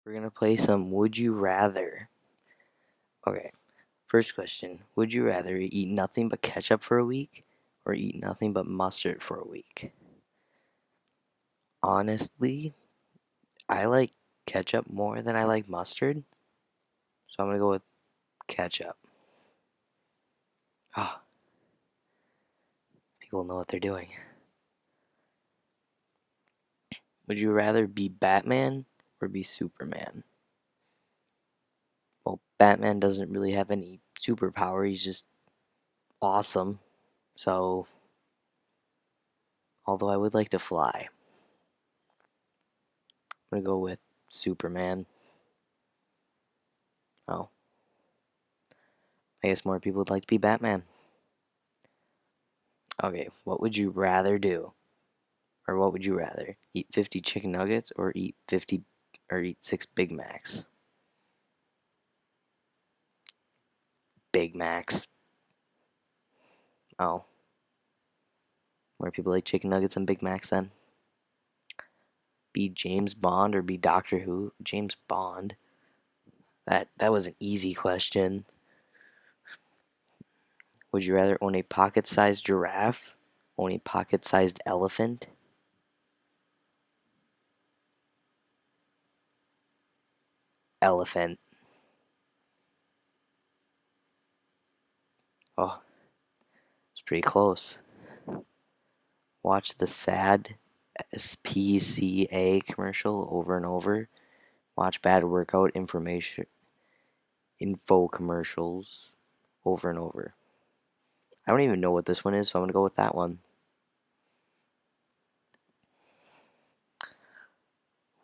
We're going to play some Would You Rather. Okay, first question. Would you rather eat nothing but ketchup for a week or eat nothing but mustard for a week? Honestly, I like ketchup more than I like mustard, so I'm going to go with ketchup. Ah, people know what they're doing. Would you rather be Batman or be Superman? Well, Batman doesn't really have any superpower, he's just awesome. So, although I would like to fly, I'm going to go with Superman. Oh, I guess more people would like to be Batman. Okay, what would you rather do? Or what would you rather? Eat 50 chicken nuggets or eat 6 Big Macs? Big Macs. Oh, more people like chicken nuggets than Big Macs then? Be James Bond or be Doctor Who? James Bond. That was an easy question. Would you rather own a pocket-sized giraffe, own a pocket-sized elephant? Elephant. Oh, it's pretty close. Watch the sad SPCA commercial over and over. Watch bad workout info commercials over and over. I don't even know what this one is, so I'm going to go with that one.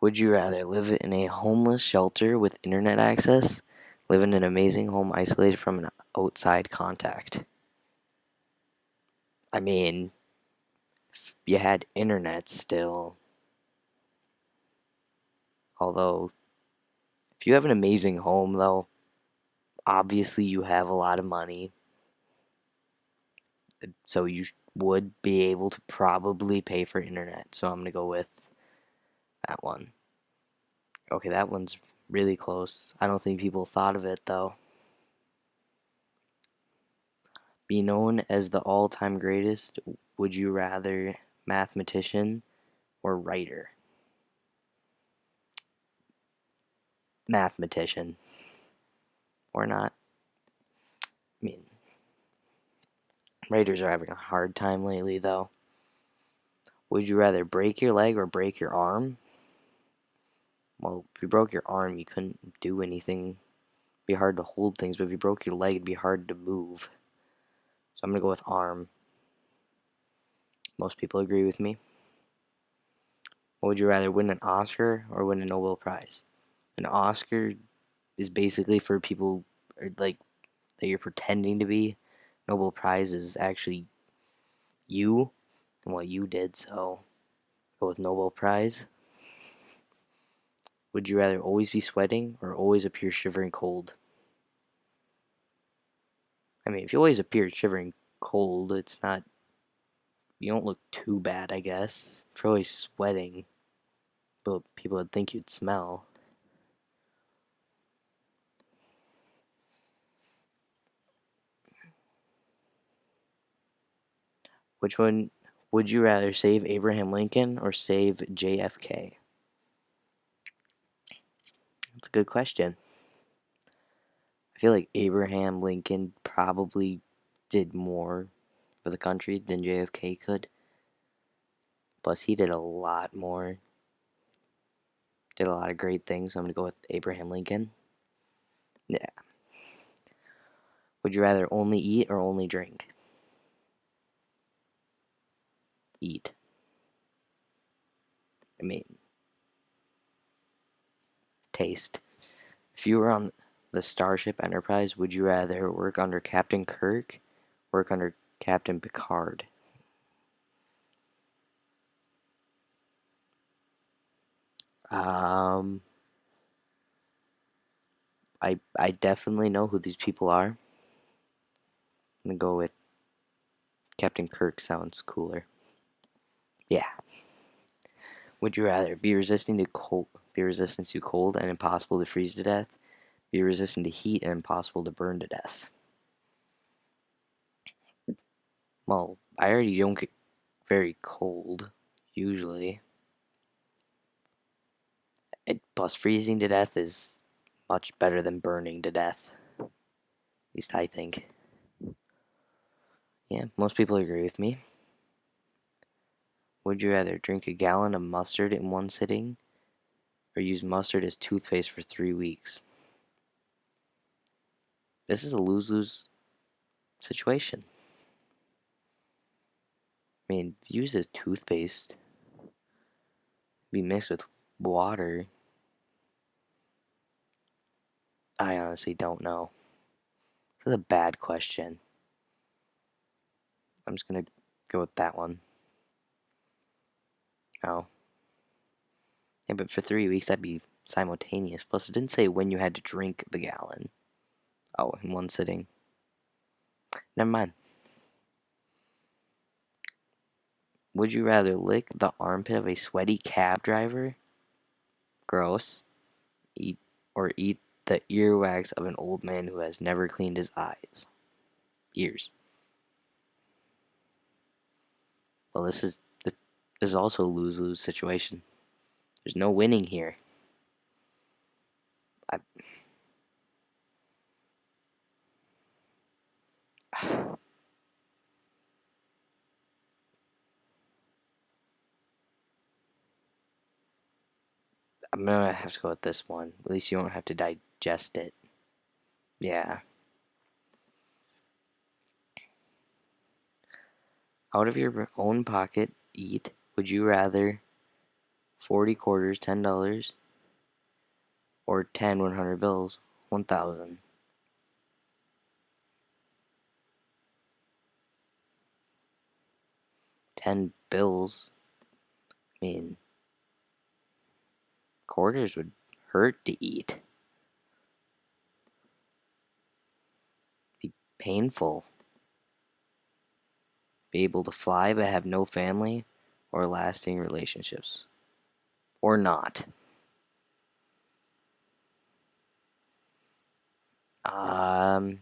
Would you rather live in a homeless shelter with internet access, live in an amazing home isolated from an outside contact? I mean, if you had internet still. Although, if you have an amazing home, though, obviously you have a lot of money, so you would be able to probably pay for internet. So I'm going to go with that one. Okay, that one's really close. I don't think people thought of it, though. Be known as the all-time greatest, would you rather mathematician or writer? Mathematician. Or not. I mean, writers are having a hard time lately, though. Would you rather break your leg or break your arm? Well, if you broke your arm, you couldn't do anything. It'd be hard to hold things, but if you broke your leg, it'd be hard to move. So I'm going to go with arm. Most people agree with me. Would you rather win an Oscar or win a Nobel Prize? An Oscar is basically for people like that you're pretending to be. Nobel Prize is actually you and what you did, so go with Nobel Prize. Would you rather always be sweating or always appear shivering cold? I mean, if you always appear shivering cold, it's not, you don't look too bad, I guess. If you're always sweating, but people would think you'd smell. Which one would you rather, save Abraham Lincoln or save JFK? That's a good question. I feel like Abraham Lincoln probably did more for the country than JFK could. Plus, he did a lot more. Did a lot of great things. So I'm going to go with Abraham Lincoln. Yeah. Would you rather only eat or only drink? Eat. I mean, taste. If you were on the Starship Enterprise, would you rather work under Captain Kirk, work under Captain Picard? Um, I definitely know who these people are. I'm gonna go with Captain Kirk. Sounds cooler. Yeah. Would you rather be resistant to cold and impossible to freeze to death, be resistant to heat and impossible to burn to death? Well, I already don't get very cold, usually. Plus, freezing to death is much better than burning to death. At least I think. Yeah, most people agree with me. Would you rather drink a gallon of mustard in one sitting or use mustard as toothpaste for 3 weeks? This is a lose-lose situation. I mean, use as toothpaste, be mixed with water. I honestly don't know. This is a bad question. I'm just gonna go with that one. Oh. Yeah, but for 3 weeks that'd be simultaneous. Plus, it didn't say when you had to drink the gallon. Oh, in one sitting. Never mind. Would you rather lick the armpit of a sweaty cab driver? Gross. Eat eat the earwax of an old man who has never cleaned his ears. Well, this is also a lose-lose situation. There's no winning here. I, I'm gonna have to go with this one. At least you don't have to digest it. Yeah. Out of your own pocket, eat. Would you rather 40 quarters, $10, or 10 100 bills, 1,000? 10 bills. I mean, quarters would hurt to eat. Be painful. Be able to fly but have no family or lasting relationships. Or not. Um,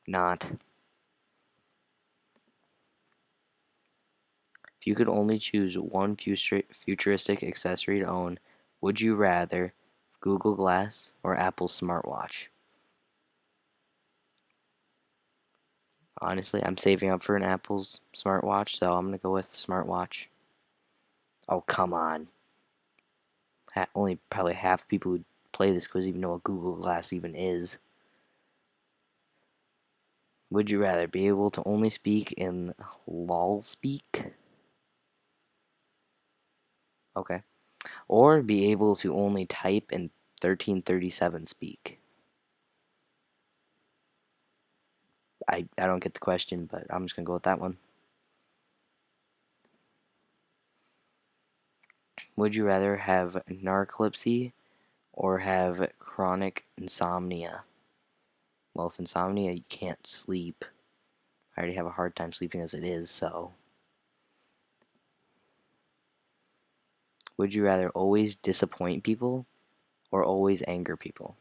not. If you could only choose one futuristic accessory to own, would you rather Google Glass or Apple smartwatch? Honestly, I'm saving up for an Apple's smartwatch, so I'm going to go with smartwatch. Oh, come on. Only probably half people who play this quiz even know what Google Glass even is. Would you rather be able to only speak in lol speak? Okay. Or be able to only type in 1337 speak? I don't get the question, but I'm just going to go with that one. Would you rather have narcolepsy or have chronic insomnia? Well, if insomnia, you can't sleep. I already have a hard time sleeping as it is, so. Would you rather always disappoint people or always anger people?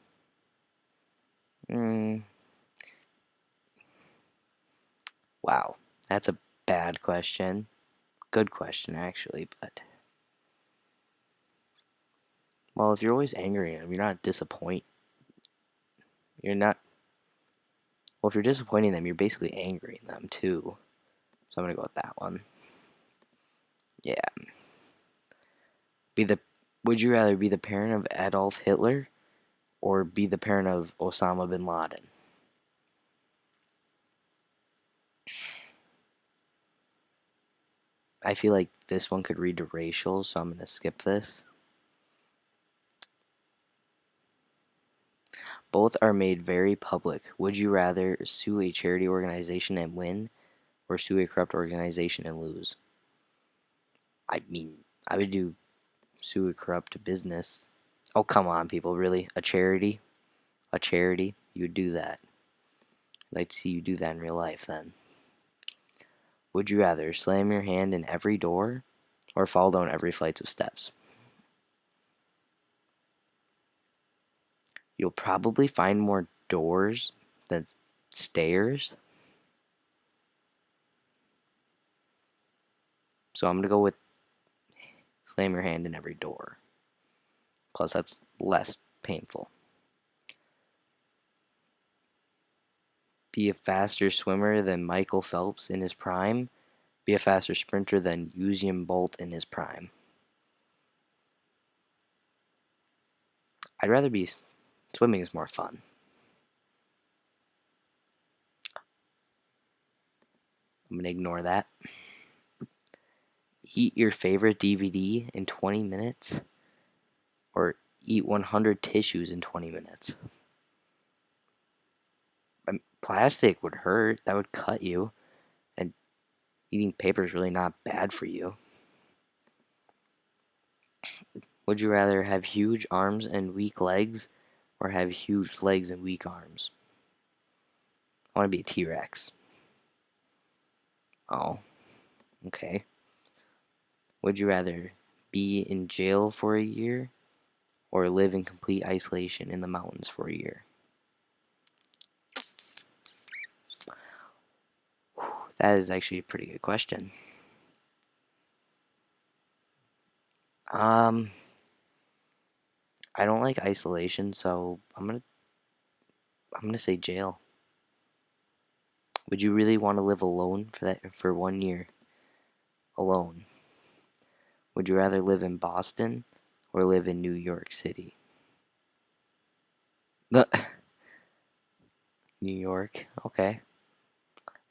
Wow, that's a bad question. Good question, actually, but. Well, if you're always angry at them, you're not disappoint. You're not. Well, if you're disappointing them, you're basically angering them too. So I'm gonna go with that one. Yeah. Be the. Would you rather be the parent of Adolf Hitler or be the parent of Osama bin Laden? I feel like this one could read to racial, so I'm gonna skip this. Both are made very public. Would you rather sue a charity organization and win, or sue a corrupt organization and lose? I mean, I would do sue a corrupt business. Oh, come on, people, really? A charity? A charity? You would do that. I'd like to see you do that in real life then. Would you rather slam your hand in every door or fall down every flight of steps? You'll probably find more doors than stairs. So I'm going to go with slam your hand in every door. Plus, that's less painful. Be a faster swimmer than Michael Phelps in his prime. Be a faster sprinter than Usain Bolt in his prime. I'd rather be swimming is more fun. I'm going to ignore that. Eat your favorite DVD in 20 minutes or eat 100 tissues in 20 minutes. Plastic would hurt. That would cut you. And eating paper is really not bad for you. Would you rather have huge arms and weak legs or have huge legs and weak arms? I want to be a T-Rex. Oh, okay. Would you rather be in jail for a year or live in complete isolation in the mountains for a year? That is actually a pretty good question. I don't like isolation, so I'm gonna say jail. Would you really want to live alone for 1 year? Alone. Would you rather live in Boston or live in New York City? New York, okay.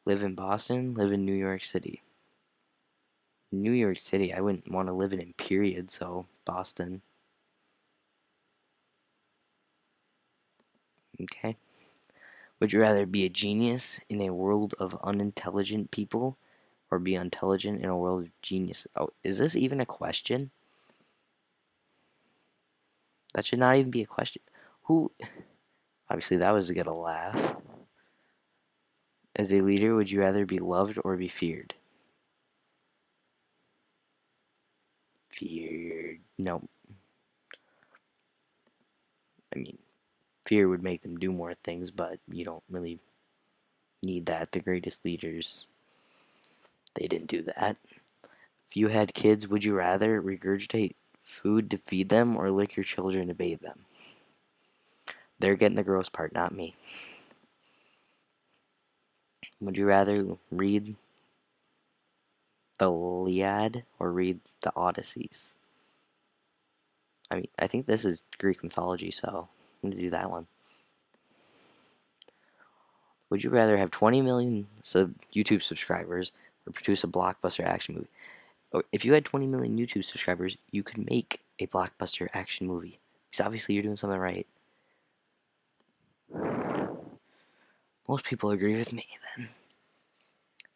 Live in Boston, live in New York City. New York City, I wouldn't want to live in period, so Boston. Okay. Would you rather be a genius in a world of unintelligent people or be intelligent in a world of genius? Oh, is this even a question? That should not even be a question. Who? Obviously, that was to get a laugh. As a leader, would you rather be loved or be feared? Feared. No. I mean, fear would make them do more things, but you don't really need that. The greatest leaders, they didn't do that. If you had kids, would you rather regurgitate food to feed them or lick your children to bathe them? They're getting the gross part, not me. Would you rather read the Iliad or read the Odysseys? I mean, I think this is Greek mythology, so I'm going to do that one. Would you rather have 20 million YouTube subscribers or produce a blockbuster action movie? Or if you had 20 million YouTube subscribers, you could make a blockbuster action movie. Because obviously you're doing something right. Most people agree with me then.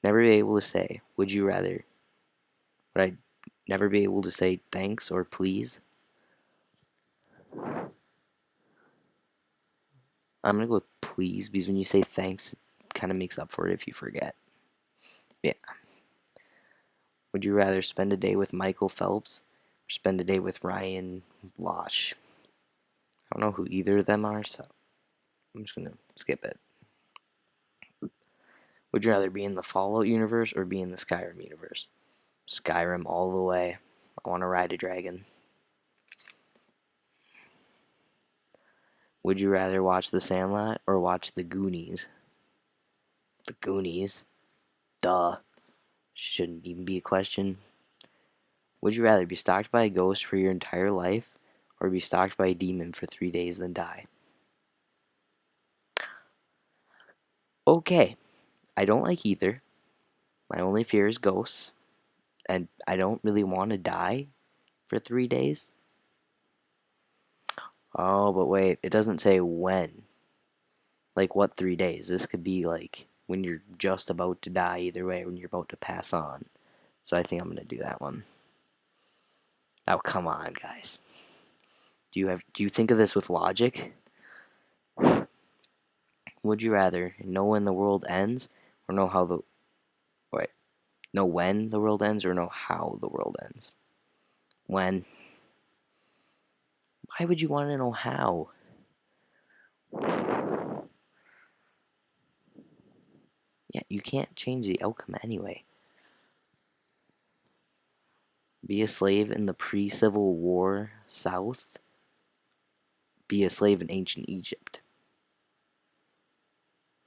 Never be able to say, would you rather? Would I never be able to say thanks or please? I'm going to go with please because when you say thanks, it kind of makes up for it if you forget. Yeah. Would you rather spend a day with Michael Phelps or spend a day with Ryan Lochte? I don't know who either of them are, so I'm just going to skip it. Would you rather be in the Fallout universe or be in the Skyrim universe? Skyrim all the way. I want to ride a dragon. Would you rather watch The Sandlot or watch The Goonies? The Goonies? Duh. Shouldn't even be a question. Would you rather be stalked by a ghost for your entire life or be stalked by a demon for 3 days then die? Okay. I don't like either. My only fear is ghosts. And I don't really want to die for 3 days. Oh, but wait. It doesn't say when. Like, what 3 days? This could be, like, when you're just about to die either way, when you're about to pass on. So I think I'm going to do that one. Oh, come on, guys. Do you think of this with logic? Would you rather know when the world ends or know how the... Wait. Know when the world ends or know how the world ends? When? Why would you want to know how? Yeah, you can't change the outcome anyway. Be a slave in the pre-Civil War South. Be a slave in ancient Egypt.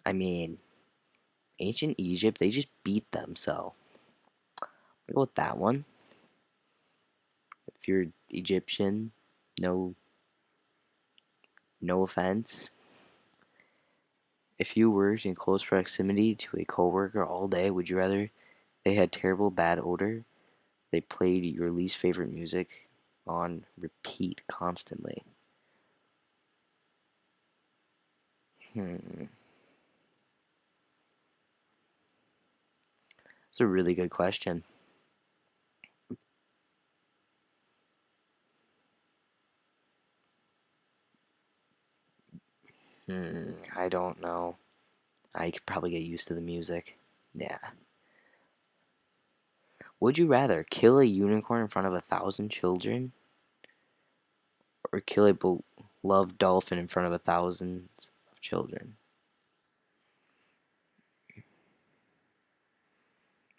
I mean, ancient Egypt, they just beat them, so I'll go with that one. If you're Egyptian, no offense. If you worked in close proximity to a coworker all day, would you rather they had terrible bad odor, they played your least favorite music on repeat constantly? Hmm. It's a really good question. I don't know. I could probably get used to the music. Yeah. Would you rather kill a unicorn in front of 1,000 children or kill a beloved dolphin in front of thousands of children?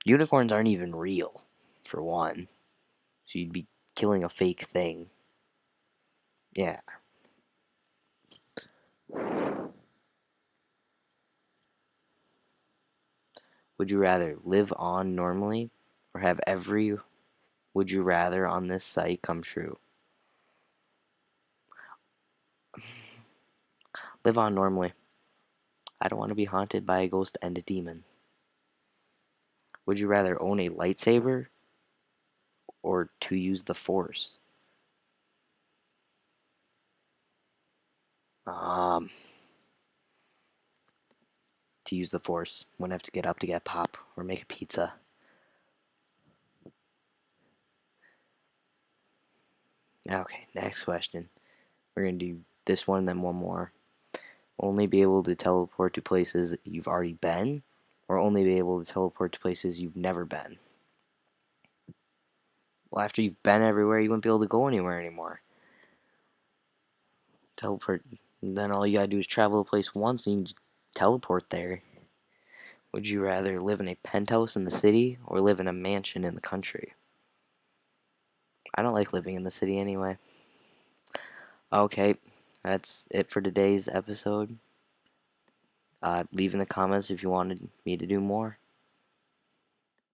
Unicorns aren't even real, for one. So you'd be killing a fake thing. Yeah. Would you rather live on normally or have every would you rather on this site come true? Live on normally. I don't want to be haunted by a ghost and a demon. Would you rather own a lightsaber or to use the force? Um, to use the force. Wouldn't have to get up to get pop or make a pizza. Okay, next question. We're gonna do this one, then one more. Only be able to teleport to places you've already been, or only be able to teleport to places you've never been. Well, after you've been everywhere, you wouldn't be able to go anywhere anymore. Teleport. Then all you gotta do is travel a place once and you can just teleport there. Would you rather live in a penthouse in the city or live in a mansion in the country? I don't like living in the city anyway. Okay, that's it for today's episode. Leave in the comments if you wanted me to do more.